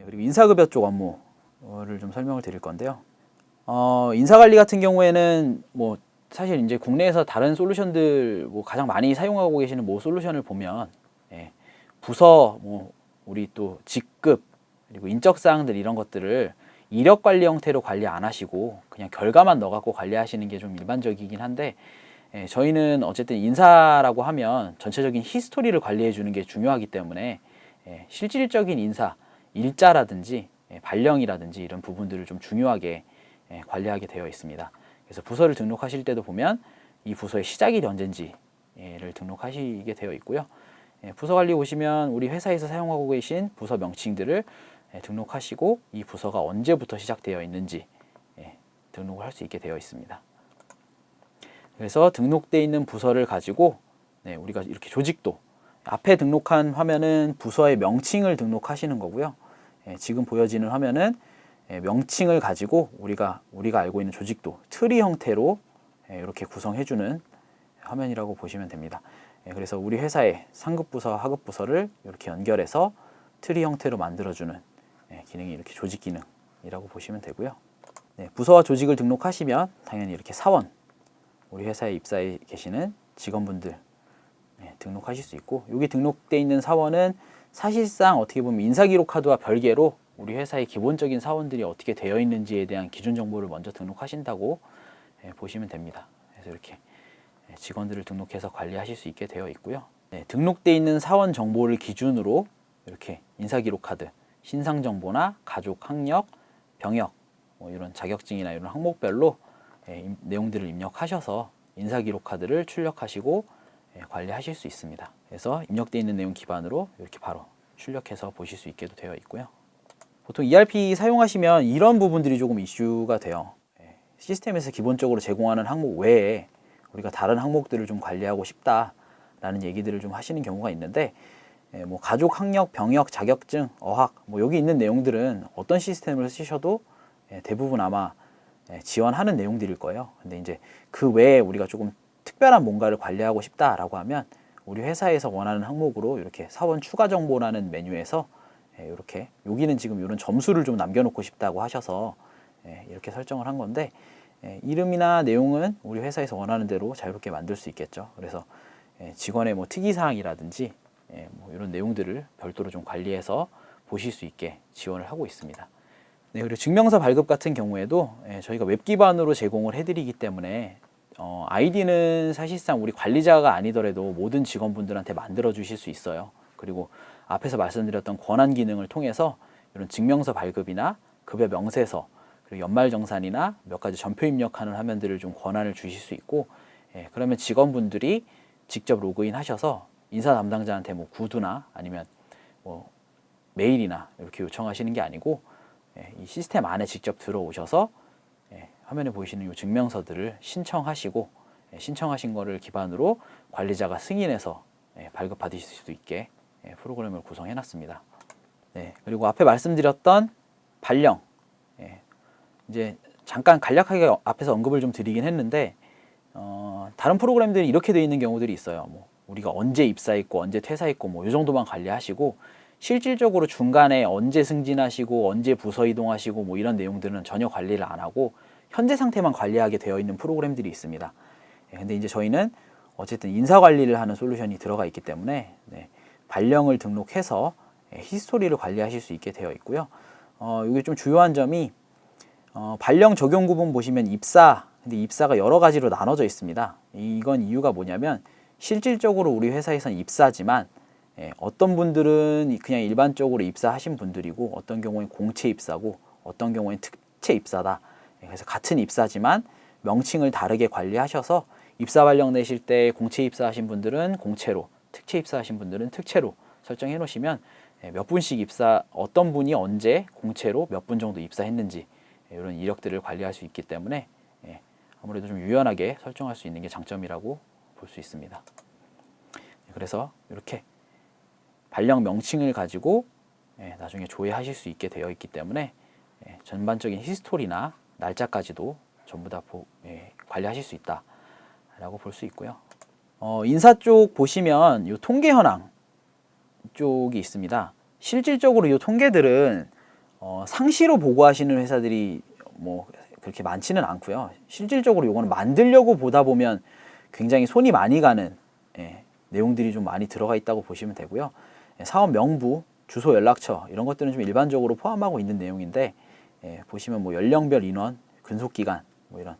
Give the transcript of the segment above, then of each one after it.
그리고 인사급여 쪽 업무를 좀 설명을 드릴 건데요. 인사관리 같은 경우에는 뭐 사실 이제 국내에서 다른 솔루션들 뭐 가장 많이 사용하고 계시는 모 솔루션을 보면 부서 뭐 우리 또 직급 그리고 인적 사항들 이런 것들을 이력 관리 형태로 관리 안 하시고 그냥 결과만 넣어 갖고 관리하시는 게 좀 일반적이긴 한데 저희는 어쨌든 인사라고 하면 전체적인 히스토리를 관리해 주는 게 중요하기 때문에 실질적인 인사, 일자라든지 발령이라든지 이런 부분들을 좀 중요하게 관리하게 되어 있습니다. 그래서 부서를 등록하실 때도 보면 이 부서의 시작일이 언젠지를 등록하시게 되어 있고요. 부서 관리 오시면 우리 회사에서 사용하고 계신 부서 명칭들을 등록하시고 이 부서가 언제부터 시작되어 있는지 등록을 할 수 있게 되어 있습니다. 그래서 등록되어 있는 부서를 가지고 우리가 이렇게 조직도 앞에 등록한 화면은 부서의 명칭을 등록하시는 거고요. 지금 보여지는 화면은 명칭을 가지고 우리가 알고 있는 조직도 트리 형태로 이렇게 구성해주는 화면이라고 보시면 됩니다. 그래서 우리 회사의 상급부서, 하급부서를 이렇게 연결해서 트리 형태로 만들어주는 기능이 이렇게 조직 기능이라고 보시면 되고요. 부서와 조직을 등록하시면 당연히 이렇게 사원, 우리 회사에 입사해 계시는 직원분들 등록하실 수 있고, 여기 등록되어 있는 사원은 사실상 어떻게 보면 인사기록 카드와 별개로 우리 회사의 기본적인 사원들이 어떻게 되어 있는지에 대한 기준 정보를 먼저 등록하신다고 보시면 됩니다. 그래서 이렇게 직원들을 등록해서 관리하실 수 있게 되어 있고요. 등록되어 있는 사원 정보를 기준으로 이렇게 인사기록 카드, 신상 정보나 가족, 학력, 병역, 뭐 이런 자격증이나 이런 항목별로 내용들을 입력하셔서 인사기록 카드를 출력하시고 관리하실 수 있습니다. 그래서 입력되어 있는 내용 기반으로 이렇게 바로 출력해서 보실 수 있게도 되어 있고요. 보통 ERP 사용하시면 이런 부분들이 조금 이슈가 돼요. 시스템에서 기본적으로 제공하는 항목 외에 우리가 다른 항목들을 좀 관리하고 싶다라는 얘기들을 좀 하시는 경우가 있는데, 뭐 가족, 학력, 병역, 자격증, 어학, 뭐 여기 있는 내용들은 어떤 시스템을 쓰셔도 대부분 아마 지원하는 내용들일 거예요. 근데 이제 그 외에 우리가 조금 특별한 뭔가를 관리하고 싶다라고 하면 우리 회사에서 원하는 항목으로 이렇게 사원 추가 정보라는 메뉴에서 이렇게 여기는 지금 이런 점수를 좀 남겨놓고 싶다고 하셔서 이렇게 설정을 한 건데, 이름이나 내용은 우리 회사에서 원하는 대로 자유롭게 만들 수 있겠죠. 그래서 직원의 뭐 특이사항이라든지 뭐 이런 내용들을 별도로 좀 관리해서 보실 수 있게 지원을 하고 있습니다. 그리고 증명서 발급 같은 경우에도 저희가 웹 기반으로 제공을 해드리기 때문에 아이디는 사실상 우리 관리자가 아니더라도 모든 직원분들한테 만들어 주실 수 있어요. 그리고 앞에서 말씀드렸던 권한 기능을 통해서 이런 증명서 발급이나 급여 명세서, 그리고 연말정산이나 몇 가지 전표 입력하는 화면들을 좀 권한을 주실 수 있고, 그러면 직원분들이 직접 로그인 하셔서 인사 담당자한테 뭐 구두나 아니면 뭐 메일이나 이렇게 요청하시는 게 아니고 이 시스템 안에 직접 들어오셔서 화면에 보이시는 이 증명서들을 신청하시고, 신청하신 거를 기반으로 관리자가 승인해서 발급 받으실 수도 있게 프로그램을 구성해 놨습니다. 그리고 앞에 말씀드렸던 발령, 이제 잠깐 간략하게 앞에서 언급을 좀 드리긴 했는데, 다른 프로그램들이 이렇게 되어 있는 경우들이 있어요. 뭐 우리가 언제 입사했고 언제 퇴사했고 뭐 이 정도만 관리하시고, 실질적으로 중간에 언제 승진하시고 언제 부서 이동하시고 뭐 이런 내용들은 전혀 관리를 안 하고 현재 상태만 관리하게 되어 있는 프로그램들이 있습니다. 근데 이제 저희는 어쨌든 인사 관리를 하는 솔루션이 들어가 있기 때문에 발령을 등록해서 히스토리를 관리하실 수 있게 되어 있고요. 이게 좀 주요한 점이 발령 적용 구분 보시면 근데 입사가 여러 가지로 나눠져 있습니다. 이건 이유가 뭐냐면, 실질적으로 우리 회사에서는 입사지만 어떤 분들은 그냥 일반적으로 입사하신 분들이고, 어떤 경우엔 공채 입사고, 어떤 경우엔 특채 입사다. 그래서 같은 입사지만 명칭을 다르게 관리하셔서 입사 발령 내실 때 공채 입사하신 분들은 공채로, 특채 입사하신 분들은 특채로 설정해 놓으시면 몇 분씩 어떤 분이 언제 공채로 몇 분 정도 입사했는지 이런 이력들을 관리할 수 있기 때문에 아무래도 좀 유연하게 설정할 수 있는 게 장점이라고 볼 수 있습니다. 그래서 이렇게 발령 명칭을 가지고 나중에 조회하실 수 있게 되어 있기 때문에 전반적인 히스토리나 날짜까지도 전부 다 관리하실 수 있다라고 볼 수 있고요. 인사 쪽 보시면 이 통계 현황 쪽이 있습니다. 실질적으로 이 통계들은 상시로 보고하시는 회사들이 뭐 그렇게 많지는 않고요. 실질적으로 요거는 만들려고 보다 보면 굉장히 손이 많이 가는 내용들이 좀 많이 들어가 있다고 보시면 되고요. 사업 명부, 주소, 연락처 이런 것들은 좀 일반적으로 포함하고 있는 내용인데 보시면 뭐 연령별 인원, 근속기간 뭐 이런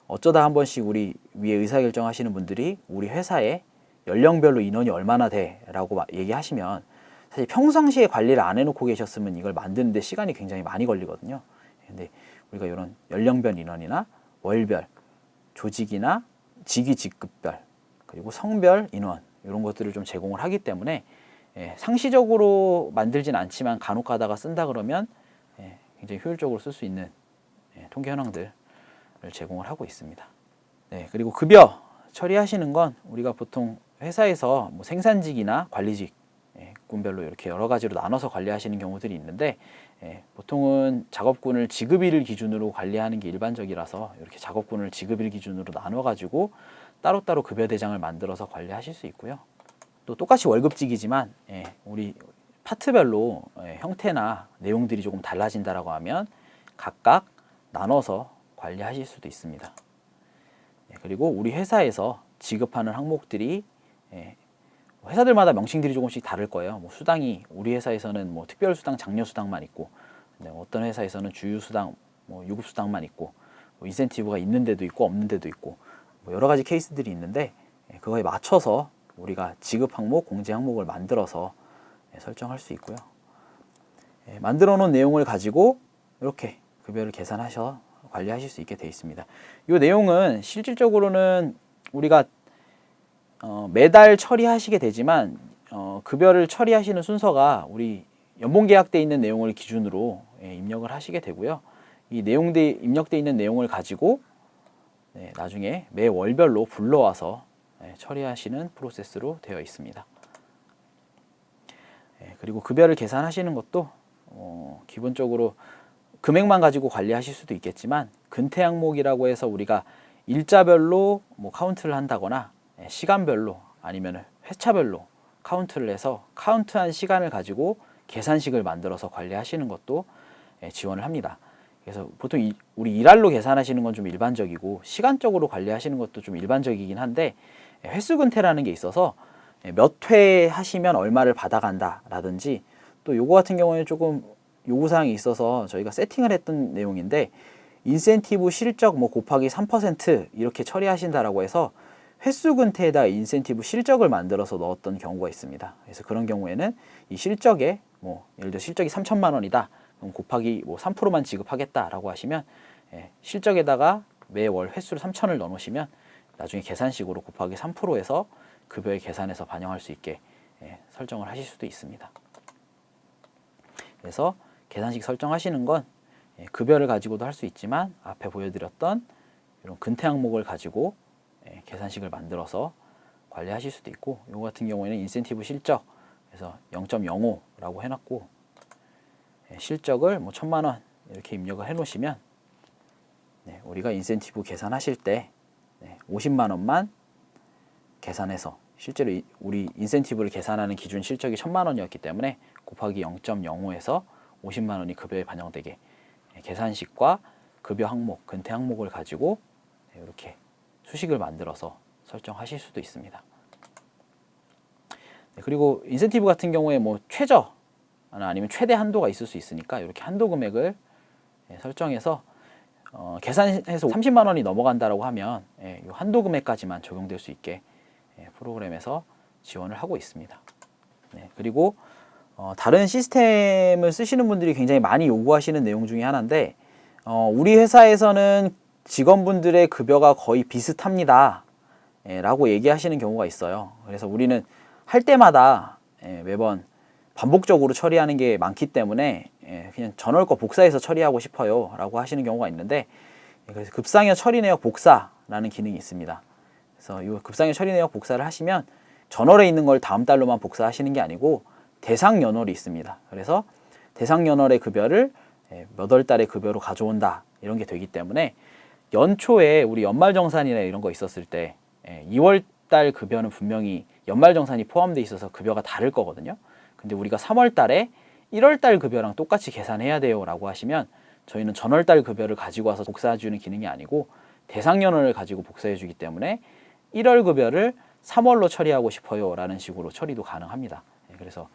어쩌다 한 번씩 우리 위에 의사결정하시는 분들이 우리 회사에 연령별로 인원이 얼마나 돼라고 얘기하시면 사실 평상시에 관리를 안 해놓고 계셨으면 이걸 만드는데 시간이 굉장히 많이 걸리거든요. 근데 우리가 이런 연령별 인원이나 월별, 조직이나 직위 직급별 그리고 성별 인원 이런 것들을 좀 제공을 하기 때문에 상시적으로 만들진 않지만 간혹 가다가 쓴다 그러면 굉장히 효율적으로 쓸 수 있는 통계 현황들을 제공을 하고 있습니다. 네, 그리고 급여 처리하시는 건 우리가 보통 회사에서 뭐 생산직이나 관리직 군별로 이렇게 여러 가지로 나눠서 관리하시는 경우들이 있는데 보통은 작업군을 지급일 기준으로 관리하는 게 일반적이라서 이렇게 작업군을 지급일 기준으로 나눠 가지고 따로따로 급여 대장을 만들어서 관리하실 수 있고요. 또 똑같이 월급직이지만 우리 파트별로 형태나 내용들이 조금 달라진다라고 하면 각각 나눠서 관리하실 수도 있습니다. 그리고 우리 회사에서 지급하는 항목들이 회사들마다 명칭들이 조금씩 다를 거예요. 뭐 수당이 우리 회사에서는 뭐 특별수당, 장려수당만 있고 어떤 회사에서는 주유수당, 뭐 유급수당만 있고 뭐 인센티브가 있는 데도 있고 없는 데도 있고 뭐 여러 가지 케이스들이 있는데 그거에 맞춰서 우리가 지급 항목, 공제 항목을 만들어서 설정할 수 있고요. 만들어 놓은 내용을 가지고 이렇게 급여를 계산하셔 관리하실 수 있게 되어 있습니다. 이 내용은 실질적으로는 우리가 매달 처리하시게 되지만 급여를 처리하시는 순서가 우리 연봉계약돼 있는 내용을 기준으로 입력을 하시게 되고요. 이 입력돼 있는 내용을 가지고 나중에 매 월별로 불러와서 처리하시는 프로세스로 되어 있습니다. 그리고 급여를 계산하시는 것도 기본적으로 금액만 가지고 관리하실 수도 있겠지만 근태 항목이라고 해서 우리가 일자별로 뭐 카운트를 한다거나 시간별로 아니면 회차별로 카운트를 해서 카운트한 시간을 가지고 계산식을 만들어서 관리하시는 것도 지원을 합니다. 그래서 보통 우리 일할로 계산하시는 건 좀 일반적이고 시간적으로 관리하시는 것도 좀 일반적이긴 한데 횟수 근태라는 게 있어서 몇 회 하시면 얼마를 받아간다 라든지 또 요거 같은 경우에는 조금 요구사항이 있어서 저희가 세팅을 했던 내용인데 인센티브 실적 뭐 곱하기 3% 이렇게 처리하신다라고 해서 횟수 근태에다 인센티브 실적을 만들어서 넣었던 경우가 있습니다. 그래서 그런 경우에는 이 실적에 뭐 예를 들어 실적이 3천만 원이다. 그럼 곱하기 뭐 3%만 지급하겠다라고 하시면 실적에다가 매월 횟수를 3천을 넣어 놓으시면 나중에 계산식으로 곱하기 3%에서 급여의 계산해서 반영할 수 있게 설정을 하실 수도 있습니다. 그래서 계산식 설정하시는 건 급여를 가지고도 할 수 있지만 앞에 보여드렸던 이런 근태 항목을 가지고 계산식을 만들어서 관리하실 수도 있고 이거 같은 경우에는 인센티브 실적 그래서 0.05라고 해놨고 실적을 뭐 1,000만 원 이렇게 입력을 해 놓으시면 우리가 인센티브 계산하실 때 50만 원만 계산해서 실제로 우리 인센티브를 계산하는 기준 실적이 1,000만 원이었기 때문에 곱하기 0.05에서 50만 원이 급여에 반영되게 계산식과 급여 항목, 근태 항목을 가지고 이렇게 수식을 만들어서 설정하실 수도 있습니다. 그리고 인센티브 같은 경우에 뭐 최저 아니면 최대 한도가 있을 수 있으니까 이렇게 한도 금액을 설정해서 계산해서 30만 원이 넘어간다라고 하면 이 한도 금액까지만 적용될 수 있게 프로그램에서 지원을 하고 있습니다. 그리고 다른 시스템을 쓰시는 분들이 굉장히 많이 요구하시는 내용 중에 하나인데 우리 회사에서는 직원분들의 급여가 거의 비슷합니다 라고 얘기하시는 경우가 있어요. 그래서 우리는 할 때마다 매번 반복적으로 처리하는 게 많기 때문에 그냥 전월 거 복사해서 처리하고 싶어요 라고 하시는 경우가 있는데 그래서 급상여 처리 내역 복사라는 기능이 있습니다. 그래서 이 급상여 처리 내역 복사를 하시면 전월에 있는 걸 다음 달로만 복사하시는 게 아니고 대상 연월이 있습니다. 그래서 대상 연월의 급여를 몇 월 달에 급여로 가져온다 이런 게 되기 때문에 연초에 우리 연말정산이나 이런 거 있었을 때 2월 달 급여는 분명히 연말정산이 포함되어 있어서 급여가 다를 거거든요. 근데 우리가 3월 달에 1월달 급여랑 똑같이 계산해야 돼요 라고 하시면 저희는 전월달 급여를 가지고 와서 복사해 주는 기능이 아니고 대상연원을 가지고 복사해 주기 때문에 1월 급여를 3월로 처리하고 싶어요 라는 식으로 처리도 가능합니다. 그래서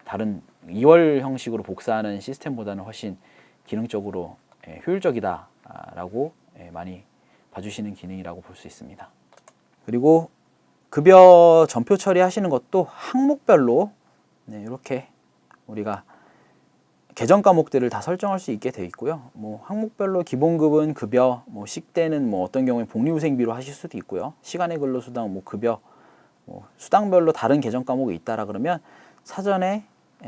다른 2월 형식으로 복사하는 시스템보다는 훨씬 기능적으로 효율적이다 라고 많이 봐주시는 기능이라고 볼 수 있습니다. 그리고 급여 전표 처리하시는 것도 항목별로 이렇게 우리가 계정 과목들을 다 설정할 수 있게 되어 있고요. 뭐 항목별로 기본급은 급여, 뭐 식대는 뭐 어떤 경우에 복리후생비로 하실 수도 있고요. 시간의 근로수당, 뭐 급여, 뭐 수당별로 다른 계정 과목이 있다라 그러면 사전에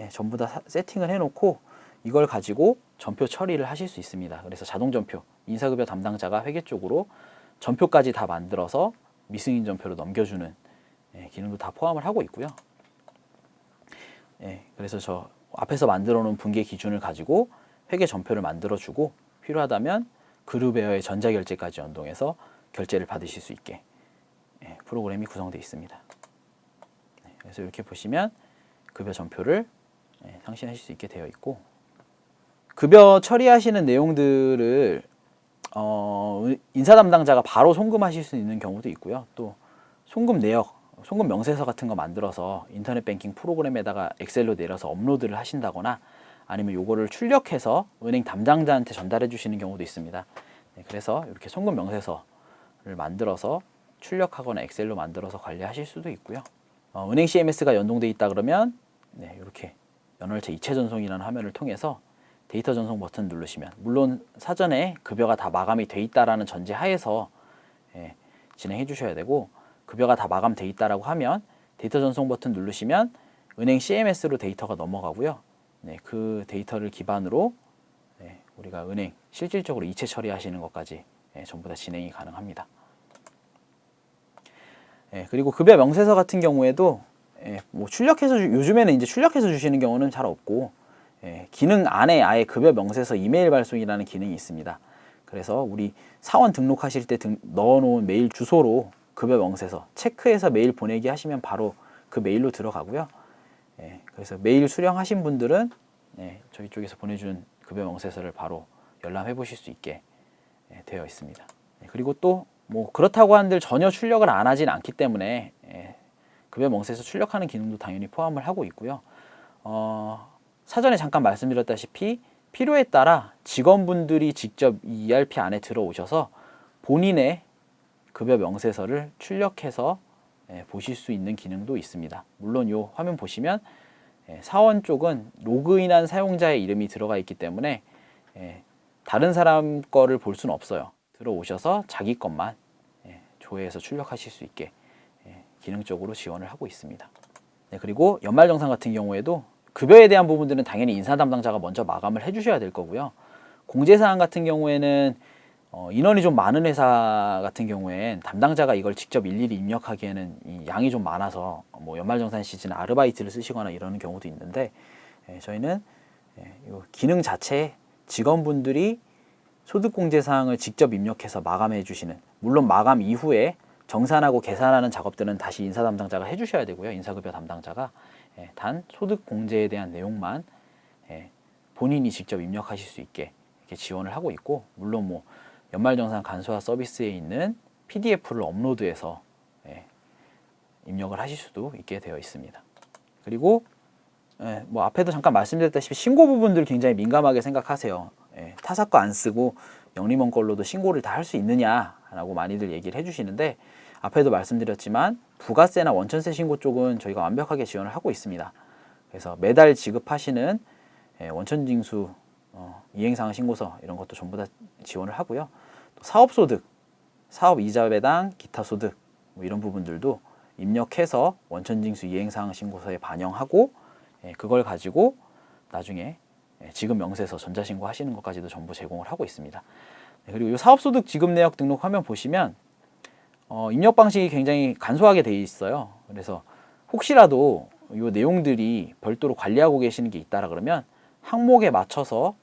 전부 다 세팅을 해놓고 이걸 가지고 전표 처리를 하실 수 있습니다. 그래서 자동 전표, 인사급여 담당자가 회계 쪽으로 전표까지 다 만들어서 미승인 전표로 넘겨주는 기능도 다 포함을 하고 있고요. 그래서 저 앞에서 만들어 놓은 분계 기준을 가지고 회계 전표를 만들어 주고 필요하다면 그룹웨어의 전자결제까지 연동해서 결제를 받으실 수 있게 프로그램이 구성되어 있습니다. 그래서 이렇게 보시면 급여 전표를 상신하실 수 있게 되어 있고, 급여 처리하시는 내용들을 인사 담당자가 바로 송금하실 수 있는 경우도 있고요. 또 송금 내역, 송금 명세서 같은 거 만들어서 인터넷 뱅킹 프로그램에다가 엑셀로 내려서 업로드를 하신다거나 아니면 요거를 출력해서 은행 담당자한테 전달해 주시는 경우도 있습니다. 그래서 이렇게 송금 명세서를 만들어서 출력하거나 엑셀로 만들어서 관리하실 수도 있고요. 은행 CMS가 연동돼 있다 그러면 이렇게 연월채 이체 전송이라는 화면을 통해서 데이터 전송 버튼 누르시면, 물론 사전에 급여가 다 마감이 돼 있다라는 전제 하에서 진행해 주셔야 되고, 급여가 다 마감돼 있다라고 하면 데이터 전송 버튼 누르시면 은행 CMS로 데이터가 넘어가고요. 그 데이터를 기반으로 우리가 은행 실질적으로 이체 처리하시는 것까지 전부 다 진행이 가능합니다. 그리고 급여 명세서 같은 경우에도 뭐 출력해서 요즘에는 이제 출력해서 주시는 경우는 잘 없고, 기능 안에 아예 급여 명세서 이메일 발송이라는 기능이 있습니다. 그래서 우리 사원 등록하실 때 넣어놓은 메일 주소로 급여 명세서 체크해서 메일 보내기 하시면 바로 그 메일로 들어가고요. 그래서 메일 수령하신 분들은 저희 쪽에서 보내준 급여 명세서를 바로 열람해 보실 수 있게 되어 있습니다. 그리고 또 뭐 그렇다고 한들 전혀 출력을 안 하진 않기 때문에 급여 명세서 출력하는 기능도 당연히 포함을 하고 있고요. 사전에 잠깐 말씀드렸다시피 필요에 따라 직원분들이 직접 이 ERP 안에 들어오셔서 본인의 급여 명세서를 출력해서 보실 수 있는 기능도 있습니다. 물론 이 화면 보시면 사원 쪽은 로그인한 사용자의 이름이 들어가 있기 때문에 다른 사람 거를 볼 수는 없어요. 들어오셔서 자기 것만 조회해서 출력하실 수 있게 기능적으로 지원을 하고 있습니다. 그리고 연말정산 같은 경우에도 급여에 대한 부분들은 당연히 인사 담당자가 먼저 마감을 해주셔야 될 거고요. 공제사항 같은 경우에는 인원이 좀 많은 회사 같은 경우엔 담당자가 이걸 직접 일일이 입력하기에는 이 양이 좀 많아서 뭐 연말정산 시즌 아르바이트를 쓰시거나 이러는 경우도 있는데, 저희는 이 기능 자체에 직원분들이 소득공제사항을 직접 입력해서 마감해 주시는, 물론 마감 이후에 정산하고 계산하는 작업들은 다시 인사 담당자가 해주셔야 되고요. 인사급여 담당자가 단 소득공제에 대한 내용만 본인이 직접 입력하실 수 있게 이렇게 지원을 하고 있고, 물론 뭐 연말정산 간소화 서비스에 있는 PDF를 업로드해서 입력을 하실 수도 있게 되어 있습니다. 그리고 뭐 앞에도 잠깐 말씀드렸다시피 신고 부분들 굉장히 민감하게 생각하세요. 타사 거 안 쓰고 영림원 걸로도 신고를 다 할 수 있느냐라고 많이들 얘기를 해주시는데, 앞에도 말씀드렸지만 부가세나 원천세 신고 쪽은 저희가 완벽하게 지원을 하고 있습니다. 그래서 매달 지급하시는 원천징수, 이행사항 신고서 이런 것도 전부 다 지원을 하고요. 또 사업소득, 사업이자 배당, 기타 소득 뭐 이런 부분들도 입력해서 원천징수 이행사항 신고서에 반영하고 그걸 가지고 나중에 지급 명세서 전자신고 하시는 것까지도 전부 제공을 하고 있습니다. 그리고 이 사업소득 지급 내역 등록 화면 보시면 입력 방식이 굉장히 간소하게 되어 있어요. 그래서 혹시라도 이 내용들이 별도로 관리하고 계시는 게 있다라 그러면 항목에 맞춰서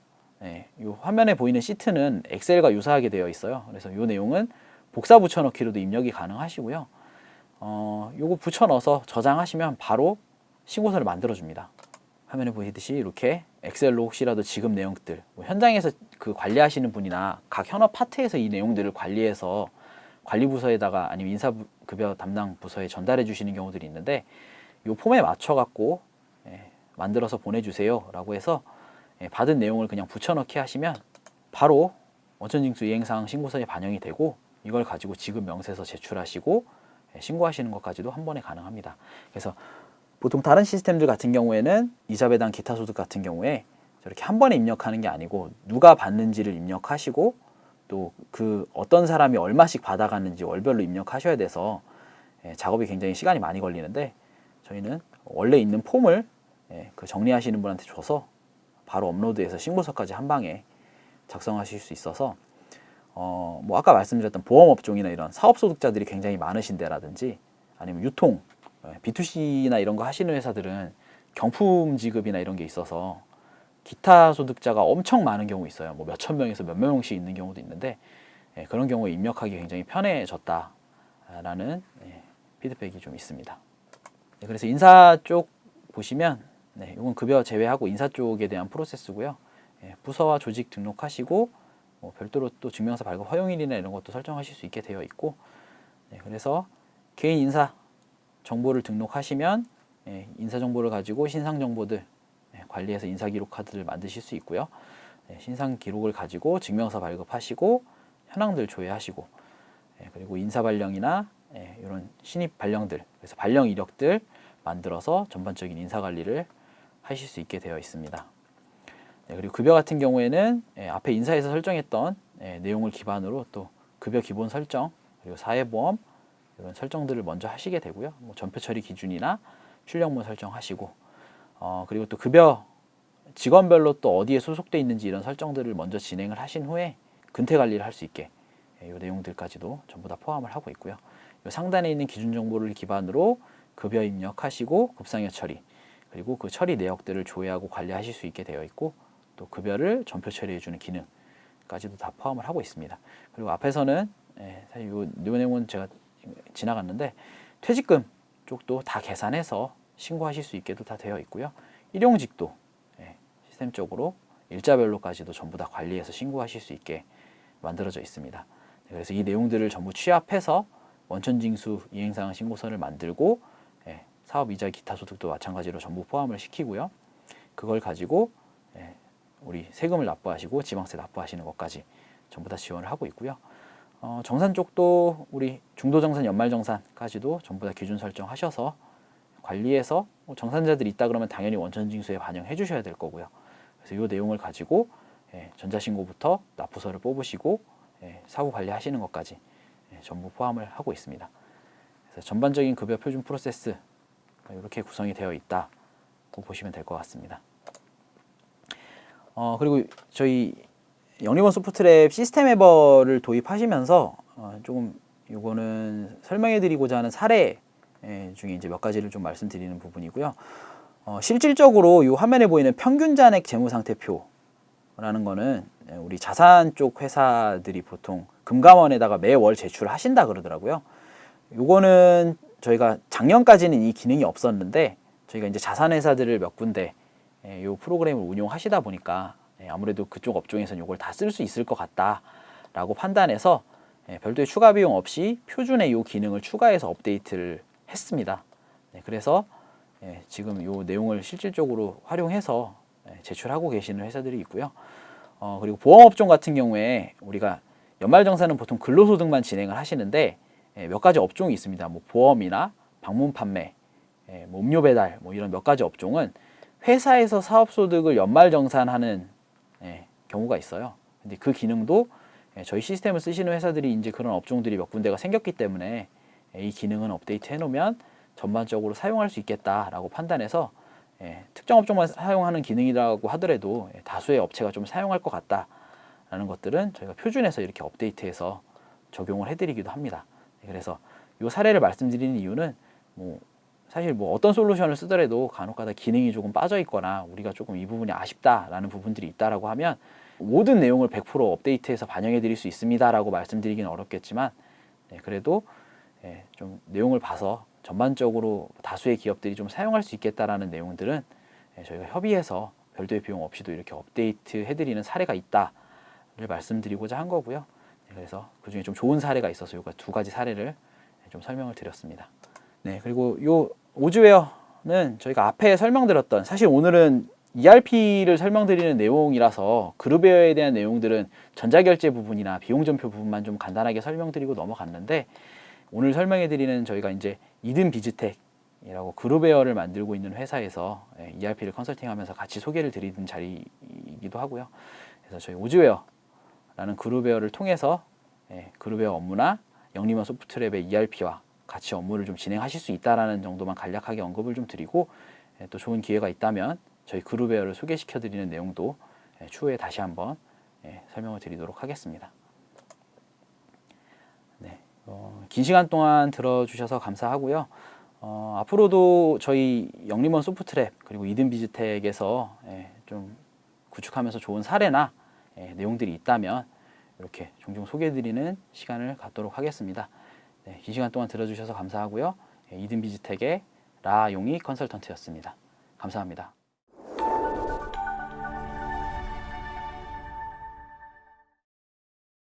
이 화면에 보이는 시트는 엑셀과 유사하게 되어 있어요. 그래서 이 내용은 복사 붙여넣기로도 입력이 가능하시고요. 요거 붙여넣어서 저장하시면 바로 신고서를 만들어줍니다. 화면에 보이듯이 이렇게 엑셀로 혹시라도 지급 내용들, 뭐 현장에서 그 관리하시는 분이나 각 현업 파트에서 이 내용들을 관리해서 관리부서에다가 아니면 인사급여 담당 부서에 전달해 주시는 경우들이 있는데, 이 폼에 맞춰 갖고 만들어서 보내주세요 라고 해서 받은 내용을 그냥 붙여넣기 하시면 바로 원천징수 이행사항 신고서에 반영이 되고, 이걸 가지고 지급 명세서 제출하시고 신고하시는 것까지도 한 번에 가능합니다. 그래서 보통 다른 시스템들 같은 경우에는 이자 배당 기타 소득 같은 경우에 저렇게 한 번에 입력하는 게 아니고 누가 받는지를 입력하시고 또 그 어떤 사람이 얼마씩 받아가는지 월별로 입력하셔야 돼서 작업이 굉장히 시간이 많이 걸리는데, 저희는 원래 있는 폼을 그 정리하시는 분한테 줘서 바로 업로드해서 신고서까지 한 방에 작성하실 수 있어서 뭐 아까 말씀드렸던 보험업종이나 이런 사업소득자들이 굉장히 많으신 데라든지 아니면 유통, B2C나 이런 거 하시는 회사들은 경품 지급이나 이런 게 있어서 기타 소득자가 엄청 많은 경우 있어요. 뭐 몇천 명에서 몇몇 명씩 있는 경우도 있는데, 그런 경우에 입력하기 굉장히 편해졌다라는 피드백이 좀 있습니다. 그래서 인사 쪽 보시면 이건 급여 제외하고 인사 쪽에 대한 프로세스고요. 부서와 조직 등록하시고 별도로 또 증명서 발급 허용일이나 이런 것도 설정하실 수 있게 되어 있고, 그래서 개인 인사 정보를 등록하시면 인사 정보를 가지고 신상 정보들 관리해서 인사 기록 카드를 만드실 수 있고요. 신상 기록을 가지고 증명서 발급하시고 현황들 조회하시고, 그리고 인사 발령이나 이런 신입 발령들, 그래서 발령 이력들 만들어서 전반적인 인사 관리를 하실 수 있게 되어 있습니다. 그리고 급여 같은 경우에는 앞에 인사에서 설정했던 내용을 기반으로 또 급여 기본 설정, 그리고 사회보험 이런 설정들을 먼저 하시게 되고요. 뭐 전표 처리 기준이나 출력문 설정하시고, 그리고 또 급여 직원별로 또 어디에 소속돼 있는지 이런 설정들을 먼저 진행을 하신 후에 근태 관리를 할 수 있게 이 내용들까지도 전부 다 포함을 하고 있고요. 이 상단에 있는 기준 정보를 기반으로 급여 입력하시고 급상여 처리, 그리고 그 처리 내역들을 조회하고 관리하실 수 있게 되어 있고, 또 급여를 전표 처리해주는 기능까지도 다 포함을 하고 있습니다. 그리고 앞에서는 사실 이 내용은 제가 지나갔는데 퇴직금 쪽도 다 계산해서 신고하실 수 있게도 다 되어 있고요. 일용직도 시스템적으로 일자별로까지도 전부 다 관리해서 신고하실 수 있게 만들어져 있습니다. 그래서 이 내용들을 전부 취합해서 원천징수 이행사항 신고서를 만들고 사업이자 기타 소득도 마찬가지로 전부 포함을 시키고요. 그걸 가지고 우리 세금을 납부하시고 지방세 납부하시는 것까지 전부 다 지원을 하고 있고요. 정산 쪽도 우리 중도정산, 연말정산까지도 전부 다 기준 설정하셔서 관리해서 정산자들이 있다 그러면 당연히 원천징수에 반영해 주셔야 될 거고요. 그래서 이 내용을 가지고 전자신고부터 납부서를 뽑으시고 사후 관리하시는 것까지 전부 포함을 하고 있습니다. 그래서 전반적인 급여 표준 프로세스 이렇게 구성이 되어 있다고 보시면 될 것 같습니다. 그리고 저희 영리본 소프트랩 시스템 에버를 도입하시면서 조금 이거는 설명해드리고자 하는 사례 중에 이제 몇 가지를 좀 말씀드리는 부분이고요. 실질적으로 이 화면에 보이는 평균 잔액 재무상태표라는 거는 우리 자산 쪽 회사들이 보통 금감원에다가 매월 제출하신다 그러더라고요. 요거는 저희가 작년까지는 이 기능이 없었는데 저희가 이제 자산 회사들을 몇 군데 이 프로그램을 운용하시다 보니까 아무래도 그쪽 업종에서는 이걸 다 쓸 수 있을 것 같다라고 판단해서 별도의 추가 비용 없이 표준에 이 기능을 추가해서 업데이트를 했습니다. 그래서 지금 이 내용을 실질적으로 활용해서 제출하고 계시는 회사들이 있고요. 그리고 보험업종 같은 경우에 우리가 연말정산은 보통 근로소득만 진행을 하시는데 몇 가지 업종이 있습니다. 뭐 보험이나 방문 판매, 뭐 음료 배달, 뭐 이런 몇 가지 업종은 회사에서 사업소득을 연말정산하는 경우가 있어요. 근데 그 기능도 저희 시스템을 쓰시는 회사들이 이제 그런 업종들이 몇 군데가 생겼기 때문에 이 기능은 업데이트 해놓으면 전반적으로 사용할 수 있겠다라고 판단해서 특정 업종만 사용하는 기능이라고 하더라도 다수의 업체가 좀 사용할 것 같다라는 것들은 저희가 표준에서 이렇게 업데이트해서 적용을 해드리기도 합니다. 그래서 이 사례를 말씀드리는 이유는 사실 어떤 솔루션을 쓰더라도 간혹가다 기능이 조금 빠져 있거나 우리가 조금 이 부분이 아쉽다라는 부분들이 있다라고 하면 모든 내용을 100% 업데이트해서 반영해 드릴 수 있습니다라고 말씀드리기는 어렵겠지만 그래도 좀 내용을 봐서 전반적으로 다수의 기업들이 좀 사용할 수 있겠다라는 내용들은 저희가 협의해서 별도의 비용 없이도 이렇게 업데이트 해드리는 사례가 있다를 말씀드리고자 한 거고요. 그래서 그 중에 좀 좋은 사례가 있어서 요 두 가지 사례를 좀 설명을 드렸습니다. 네, 그리고 요 오즈웨어는 저희가 앞에 설명드렸던, 사실 오늘은 ERP를 설명드리는 내용이라서 그룹웨어에 대한 내용들은 전자결제 부분이나 비용전표 부분만 좀 간단하게 설명드리고 넘어갔는데, 오늘 설명해드리는 저희가 이제 이든 비즈텍이라고 그룹웨어를 만들고 있는 회사에서 ERP를 컨설팅하면서 같이 소개를 드리는 자리이기도 하고요. 그래서 저희 오즈웨어라는 그룹웨어를 통해서 그룹웨어 업무나 영리먼 소프트랩의 ERP와 같이 업무를 좀 진행하실 수 있다라는 정도만 간략하게 언급을 좀 드리고, 또 좋은 기회가 있다면 저희 그룹웨어를 소개시켜 드리는 내용도 추후에 다시 한번 설명을 드리도록 하겠습니다. 네, 긴 시간 동안 들어주셔서 감사하고요. 앞으로도 저희 영리먼 소프트랩 그리고 이든 비즈텍에서 좀 구축하면서 좋은 사례나 내용들이 있다면 이렇게 종종 소개해드리는 시간을 갖도록 하겠습니다. 네, 긴 시간 동안 들어주셔서 감사하고요. 이든 비즈텍의 라용희 컨설턴트였습니다. 감사합니다.